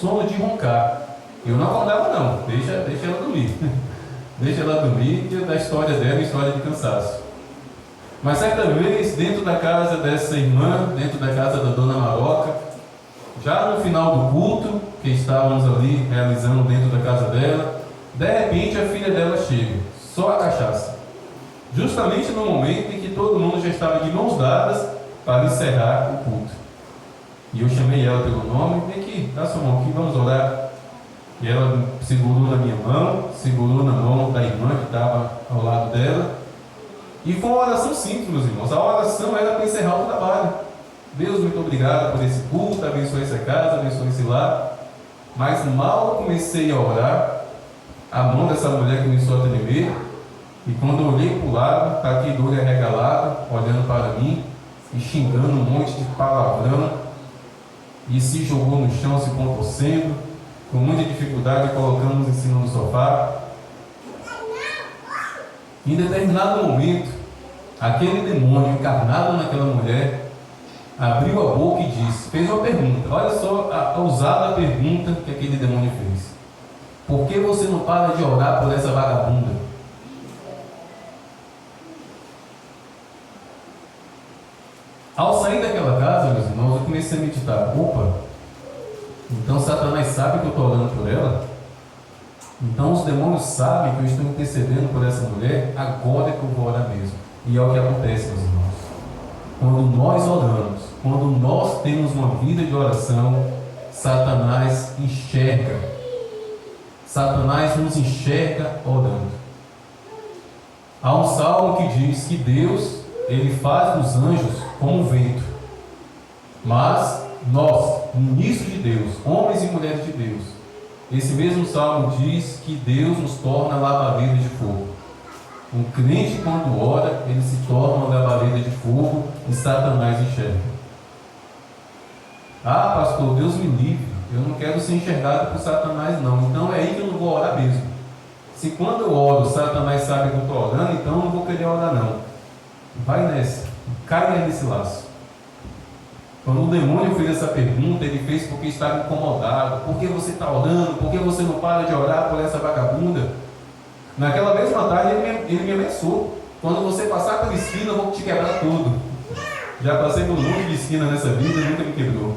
sono de roncar. Eu não acordava não, deixa ela dormir. Deixa ela dormir, que da história dela é história de cansaço. Mas certa vez, dentro da casa dessa irmã, dentro da casa da dona Maroca, já no final do culto, que estávamos ali realizando dentro da casa dela, de repente a filha dela chega, só a cachaça. Justamente no momento em que todo mundo já estava de mãos dadas para encerrar o culto. E eu chamei ela pelo nome, vem aqui, dá sua mão aqui, vamos orar. E ela segurou na minha mão, segurou na mão da irmã que estava ao lado dela. E foi uma oração simples, meus irmãos. A oração era para encerrar o trabalho. Deus, muito obrigado por esse culto, abençoe essa casa, abençoe esse lar. Mas mal comecei a orar, a mão dessa mulher começou a tremer. E quando eu olhei para o lado, está aqui do olho arregalado, olhando para mim e xingando um monte de palavrão. E se jogou no chão, se contorcendo, com muita dificuldade, colocamos em cima do sofá. Em determinado momento, aquele demônio encarnado naquela mulher abriu a boca e disse, fez uma pergunta. Olha só a ousada pergunta que aquele demônio fez: por que você não para de orar por essa vagabunda? Ao sair daquela casa, meus irmãos, eu comecei a meditar. Opa, então Satanás sabe que eu estou orando por ela? Então os demônios sabem que eu estou intercedendo por essa mulher? Agora é que eu vou orar mesmo. E é o que acontece, meus irmãos. Quando nós oramos, quando nós temos uma vida de oração, Satanás enxerga. Satanás nos enxerga orando. Há um salmo que diz que Deus, Ele faz dos anjos como um vento. Mas nós, ministros de Deus, homens e mulheres de Deus, esse mesmo salmo diz que Deus nos torna labareda de fogo. Um crente, quando ora, ele se torna uma labareda de fogo e Satanás enxerga. Ah, pastor, Deus me livre, eu não quero ser enxergado por Satanás não, então é aí que eu não vou orar mesmo. Se quando eu oro, Satanás sabe que eu estou orando, então eu não vou querer orar não. Vai nessa, cai nesse laço. Quando o demônio fez essa pergunta, ele fez porque estava incomodado. Por que você está orando? Por que você não para de orar por essa vagabunda? Naquela mesma tarde ele me ameaçou. Quando você passar pela esquina, eu vou te quebrar tudo. Já passei por um monte de esquina nessa vida e nunca me quebrou.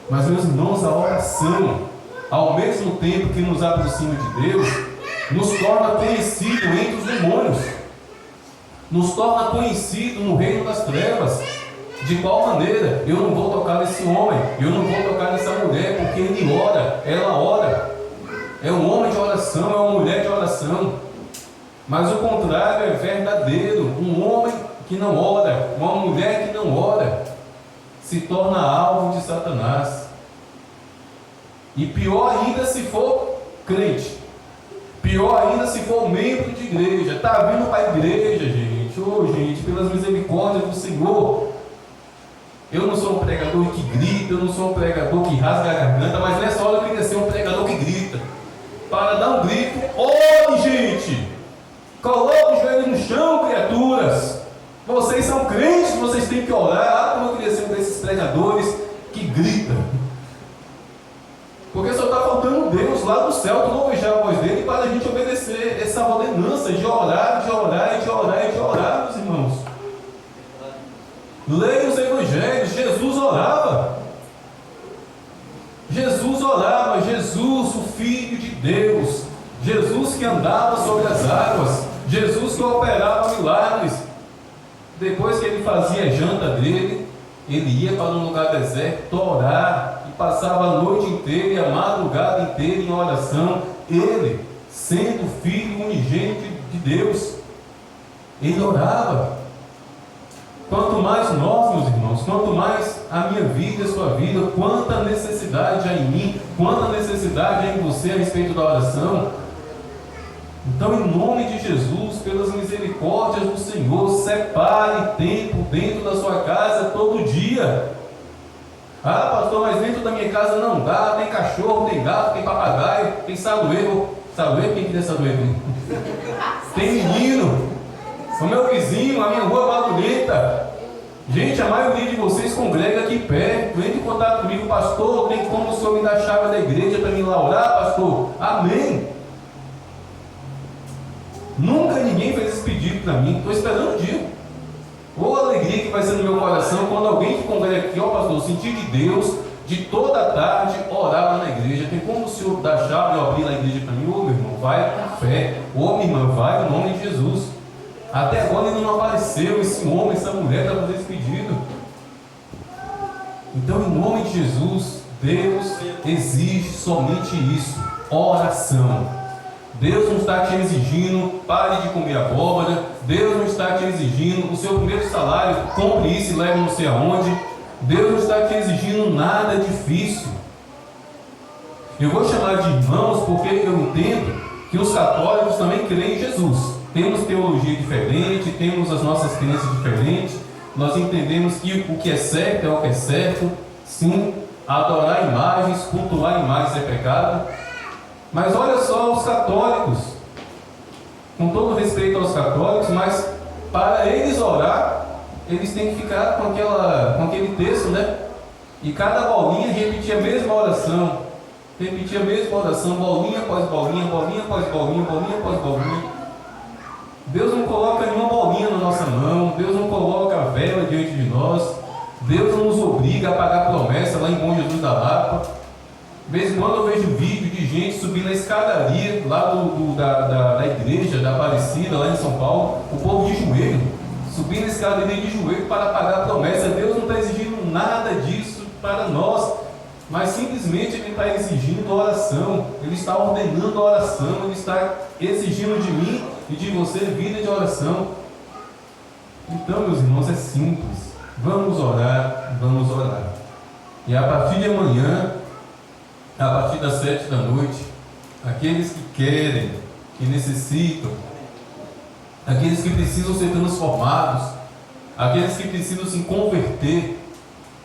Mas, meus irmãos, a oração, ao mesmo tempo que nos aproxima de Deus, nos torna conhecido entre os demônios. Nos torna conhecido no reino das trevas. De qual maneira? Eu não vou tocar nesse homem, eu não vou tocar nessa mulher, porque ele ora, ela ora. É um homem de oração, é uma mulher de oração. Mas o contrário é verdadeiro. Um homem que não ora, uma mulher que não ora, se torna alvo de Satanás. E pior ainda se for crente. Pior ainda se for membro de igreja. Está vindo para a igreja, gente. Ô, gente, pelas misericórdias do Senhor. Eu não sou um pregador que grita, eu não sou um pregador que rasga a garganta, mas nessa hora eu queria ser um pregador que grita. Para dar um grito, ore, gente! Coloque os joelhos no chão, criaturas! Vocês são crentes, vocês têm que orar. Ah, como eu queria ser um desses pregadores que grita. Porque só está faltando Deus lá do céu, tu não ouvijar a voz dele para a gente obedecer essa ordenança de orar, de orar e de orar e de orar, meus irmãos. Leia os evangelhos, Jesus orava. Jesus orava, Jesus, o Filho de Deus, Jesus que andava sobre as águas, Jesus que operava milagres. Depois que ele fazia a janta dele, ele ia para um lugar deserto orar e passava a noite inteira e a madrugada inteira em oração. Ele, sendo filho unigênito de Deus, ele orava. Quanto mais nós, meus irmãos, quanto mais a minha vida e a sua vida, quanta necessidade há em mim, quanta necessidade há em você a respeito da oração. Então, em nome de Jesus, pelas misericórdias do Senhor, separe tempo dentro da sua casa todo dia. Ah, pastor, mas dentro da minha casa não dá, tem cachorro, tem gato, tem papagaio, tem sadoeiro. Sadoeiro? Quem queria sadoeiro? Tem menino. O meu vizinho, a minha rua barulhenta. Gente, a maioria de vocês congrega aqui perto. Entre em contato comigo, pastor. Tem como o senhor me dar a chave da igreja para me lá orar, pastor? Amém. Nunca ninguém fez esse pedido para mim. Estou esperando um dia. Ou a alegria que vai ser no meu coração quando alguém que congrega aqui, ó pastor, eu senti de Deus, de toda a tarde, orar lá na igreja. Tem como o senhor dar a chave e abrir a igreja para mim? Ô meu irmão, vai com fé. Ô minha irmã, vai no nome de Jesus. Até agora ainda não apareceu esse homem, essa mulher para fazer esse pedido. Então, em nome de Jesus, Deus exige somente isso: oração. Deus não está te exigindo, pare de comer abóbora. Deus não está te exigindo o seu primeiro salário, compre isso e leve não sei aonde. Deus não está te exigindo nada difícil. Eu vou chamar de irmãos porque eu entendo que os católicos também creem em Jesus. Temos teologia diferente, temos as nossas crenças diferentes. Nós entendemos que o que é certo é o que é certo. Sim, adorar imagens, cultuar imagens é pecado. Mas olha só os católicos, com todo respeito aos católicos, mas para eles orar, eles têm que ficar com aquele texto, né? E cada bolinha repetir a mesma oração, bolinha após bolinha, bolinha após bolinha, bolinha após bolinha. Deus não coloca nenhuma bolinha na nossa mão, Deus não coloca a vela diante de nós, Deus não nos obriga a pagar promessa lá em Bom Jesus da Lapa. De vez em quando eu vejo vídeo de gente subindo a escadaria lá da igreja da Aparecida, lá em São Paulo, o povo de joelho, subindo a escadaria de joelho para pagar a promessa. Deus não está exigindo nada disso para nós, mas simplesmente Ele está exigindo oração, Ele está ordenando a oração, Ele está exigindo de mim e de você vida de oração. Então, meus irmãos, é simples. Vamos orar, vamos orar. E a partir de amanhã, a partir das 7 da noite, aqueles que querem, que necessitam, aqueles que precisam ser transformados, aqueles que precisam se converter.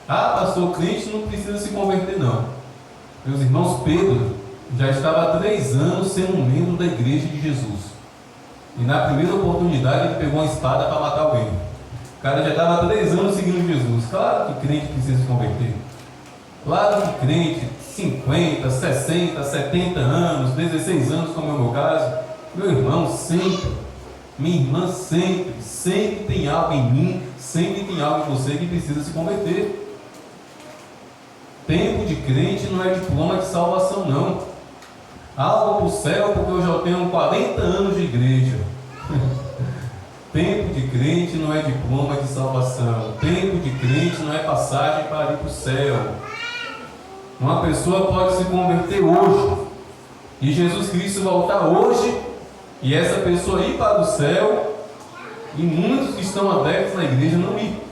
Ah, pastor, o crente não precisa se converter, não. Meus irmãos, Pedro já estava há 3 anos sendo um membro da igreja de Jesus. E na primeira oportunidade ele pegou uma espada para matar alguém. O cara já estava há 3 anos seguindo Jesus. Claro que crente precisa se converter. Claro que crente, 50, 60, 70 anos, 16 anos, como é o meu caso, meu irmão, sempre, minha irmã, sempre tem algo em mim, sempre tem algo em você que precisa se converter. Tempo de crente não é diploma de salvação, não. Algo para o céu porque eu já tenho 40 anos de igreja. Tempo de crente não é diploma de salvação. Tempo de crente não é passagem para ir para o céu. Uma pessoa pode se converter hoje e Jesus Cristo voltar hoje e essa pessoa ir para o céu e muitos que estão adeptos na igreja não ir,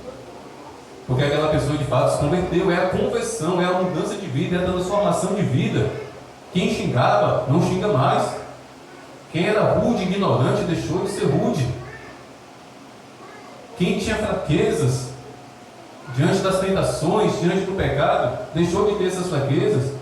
porque aquela pessoa de fato se converteu. É a conversão, é a mudança de vida, é a transformação de vida. Quem xingava não xinga mais. Quem era rude, ignorante, deixou de ser rude. Quem tinha fraquezas diante das tentações, diante do pecado, deixou de ter essas fraquezas.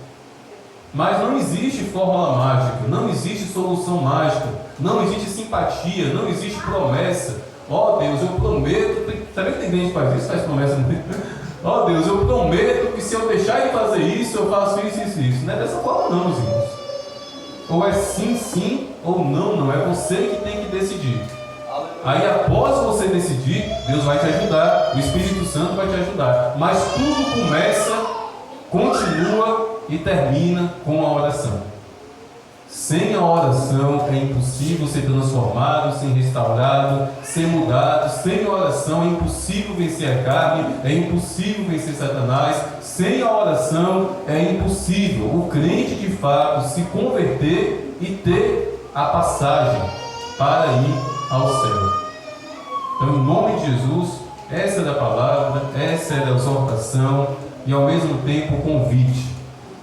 Mas não existe fórmula mágica, não existe solução mágica, não existe simpatia, não existe promessa. Ó Deus, eu prometo, sabe que tem gente que faz isso, faz promessa muito. Ó Deus, eu prometo que se eu deixar de fazer isso, eu faço isso, isso, isso. Não é dessa forma não, meus irmãos. Ou é sim, sim, ou não, não. É você que tem que decidir. Aí após você decidir, Deus vai te ajudar, o Espírito Santo vai te ajudar. Mas tudo começa, continua e termina com a oração. Sem a oração é impossível ser transformado, ser restaurado, ser mudado. Sem a oração é impossível vencer a carne, é impossível vencer Satanás. Sem a oração é impossível o crente de fato se converter e ter a passagem para ir ao céu. Então, em nome de Jesus, essa é a palavra, essa é a exortação e ao mesmo tempo o convite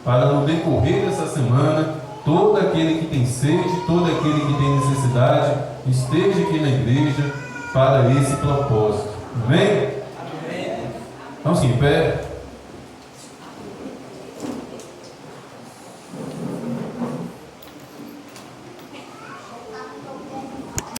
para no decorrer dessa semana, todo aquele que tem sede, todo aquele que tem necessidade, esteja aqui na igreja para esse propósito. Amém? Amém. Vamos em pé.